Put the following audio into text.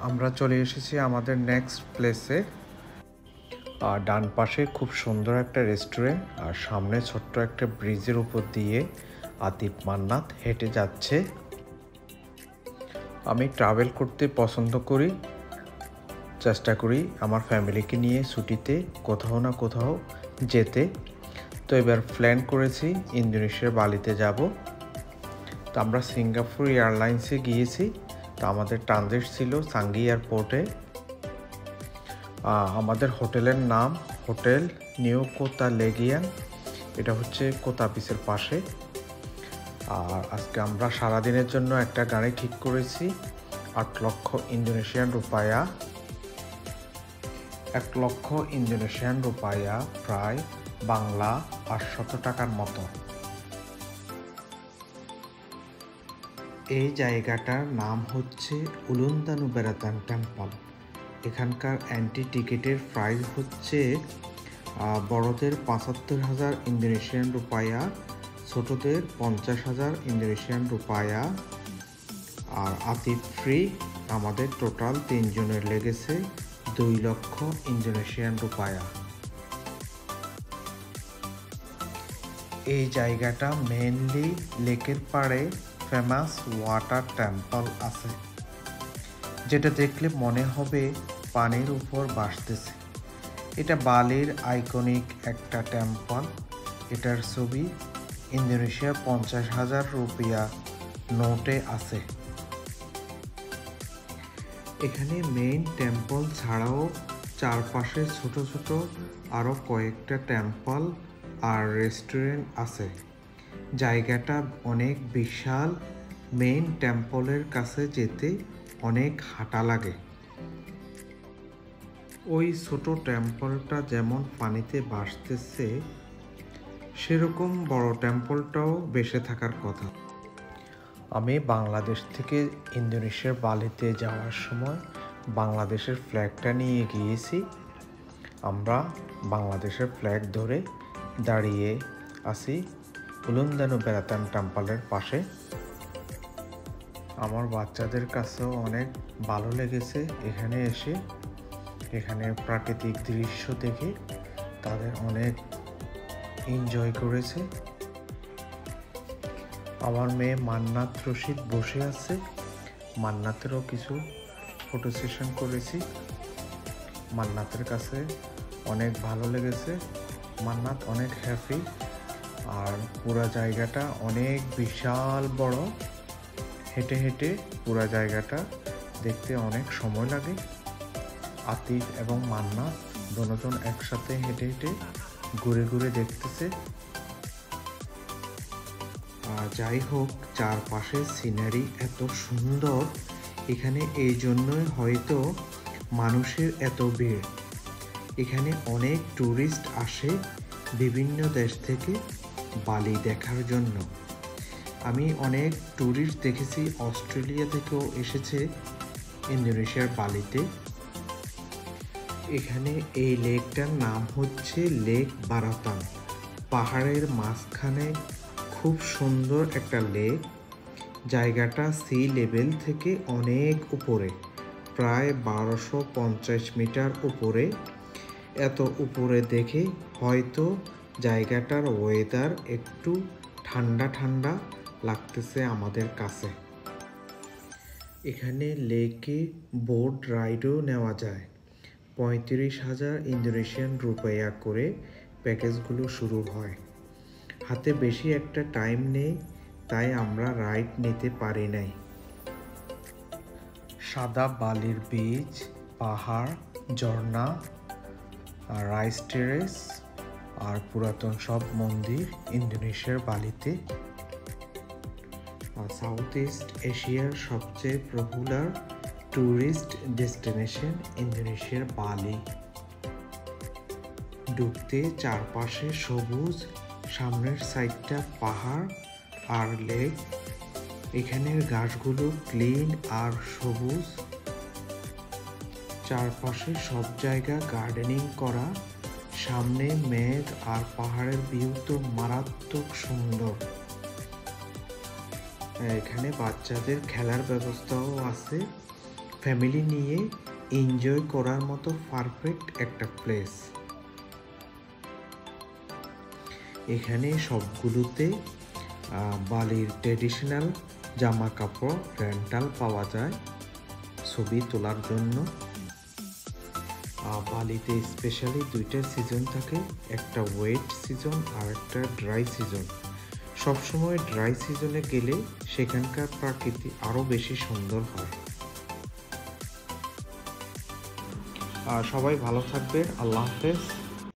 আমরা চলে এসেছি আমাদের নেক্সট প্লেসে। ডান পাশে খুব সুন্দর একটা রেস্টুরেন্ট, আর সামনে ছোট্ট একটা ব্রিজের উপর দিয়ে আতিফ মান্নাত হেঁটে যাচ্ছে। আমি ট্রাভেল করতে পছন্দ করি, চেষ্টা করি আমার ফ্যামিলিকে নিয়ে ছুটিতে কোথাও না কোথাও যেতে। তো এবার প্ল্যান করেছি ইন্দোনেশিয়ার বালিতে যাব। তো আমরা সিঙ্গাপুর এয়ারলাইন্সে গিয়েছি। তো আমাদের ট্রানজিট ছিল চাঙ্গি এয়ারপোর্টে। আমাদের হোটেলের নাম হোটেল নিউ কোতা লেগিয়ান, এটা হচ্ছে কোতা বিচের পাশে। আর আজকে আমরা সারাদিনের জন্য একটা গাড়ি ঠিক করেছি 8 লক্ষ ইন্দোনেশিয়ান রুপায়া। 1 লক্ষ ইন্দোনেশিয়ান রুপায়া প্রায় বাংলা 800 টাকার মতো। এই জায়গাটার নাম হচ্ছে উলুন্দানু বেরাতান টেম্পল। এখানকার এন্ট্রি টিকিটের প্রাইস হচ্ছে বড়দের 75,000 ইন্দোনেশিয়ান রুপায়া, ছোটদের 50,000 ইন্দোনেশিয়ান রুপায়া। আর আতিফ ফ্রি। আমাদের টোটাল 3 জনের লেগেছে 2 লক্ষ ইন্দোনেশিয়ান রুপায়া। এই জায়গাটা মেইনলি লেকের পাড়ে ফেমাস ওয়াটার টেম্পল আছে, যেটা দেখলে মনে হবে পানির উপর ভাসতেছে। এটা বালির আইকনিক একটা টেম্পল। এটার ছবি ইন্দোনেশিয়ার 50,000 রুপিয়া নোটে আছে। এখানে মেইন টেম্পল ছাড়াও চারপাশে ছোট ছোট আরও কয়েকটা টেম্পল আর রেস্টুরেন্ট আছে। জায়গাটা অনেক বিশাল। মেইন টেম্পলের কাছে যেতে অনেক হাঁটা লাগে। ওই ছোট টেম্পলটা যেমন পানিতে ভাসতেছে, সেরকম বড় টেম্পলটাও ভেসে থাকার কথা। আমি বাংলাদেশ থেকে ইন্দোনেশিয়ার বালিতে যাওয়ার সময় বাংলাদেশের ফ্ল্যাগটা নিয়ে গিয়েছি। আমরা বাংলাদেশের ফ্ল্যাগ ধরে দাঁড়িয়ে আছি উলুন্দানু বেরাতান টেম্পলের পাশে। আমার বাচ্চাদের কাছেও অনেক ভালো লেগেছে এখানে এসে। এখানে প্রাকৃতিক দৃশ্য দেখে তাদের অনেক এনজয় করেছে। আমার মেয়ে মান্নাত রশিদ বসে আছে। মান্নাতেরও কিছু ফটো সেশন করেছি। মান্নাতের কাছে অনেক ভালো লেগেছে। মান্নাত অনেক হ্যাপি। আর পুরো জায়গাটা অনেক বিশাল বড়। হেঁটে হেঁটে পুরো জায়গাটা দেখতে অনেক সময় লাগে। আতিফ এবং মান্নাত দুজন একসাথে হেঁটে হেঁটে ঘুরে ঘুরে দেখতেছে। যাই হোক, চারপাশের সিনারি এত সুন্দর, এখানে এই জন্যই হয়তো মানুষের এত ভিড়। এখানে অনেক ট্যুরিস্ট আসে বিভিন্ন দেশ থেকে বালি দেখার জন্য। আমি অনেক ট্যুরিস্ট দেখেছি অস্ট্রেলিয়া থেকেও এসেছে ইন্দোনেশিয়ার বালিতে। এখানে এই লেকটার নাম হচ্ছে লেক বারাতান। পাহাড়ের মাঝখানে খুব সুন্দর একটা লেক। জায়গাটা সি লেভেল থেকে অনেক উপরে, প্রায় 1250 মিটার উপরে। এত উপরে দেখে হয়তো জায়গাটার ওয়েদার একটু ঠান্ডা ঠান্ডা লাগতেছে আমাদের কাছে। এখানে লেকে বোট রাইডও নেওয়া যায়। 35,000 ইন্দোনেশিয়ান রুপিয়া করে প্যাকেজগুলো শুরু হয়। হাতে বেশি একটা টাইম নেই, তাই আমরা রাইড নিতে পারি নাই। সাদা বালির বিচ, পাহাড়, ঝর্ণা, রাইস টেরেস আর পুরাতন সব মন্দির ইন্দোনেশিয়ার বালিতে। সাউথ ইস্ট এশিয়ার সবচেয়ে পপুলার ট্যুরিস্ট ডেস্টিনেশন ইন্দোনেশিয়ার বালি। ঢুকতে চারপাশে সবুজ, সামনের সাইডটা পাহাড় আর লেক। এখানের গাছগুলো ক্লিন আর সবুজ। চারপাশে সব জায়গা গার্ডেনিং করা। সামনে মেঘ আর পাহাড়ের ভিউ তো মারাত্মক সুন্দর। এখানে বাচ্চাদের খেলার ব্যবস্থাও আছে। ফ্যামিলি নিয়ে এনজয় করার মতো পারফেক্ট একটা প্লেস। এখানে সবগুলোতে বালির ট্র্যাডিশনাল জামা কাপড় রেন্টাল পাওয়া যায় ছবি তোলার জন্য। বালিতে স্পেশালি দুইটা সিজন থাকে, একটা ওয়েট সিজন আর একটা ড্রাই সিজন। সবসময় ড্রাই সিজনে গেলে সেখানকার প্রকৃতি আরও বেশি সুন্দর হয়। সবাই ভালো থাকবেন। আল্লাহ হাফেজ।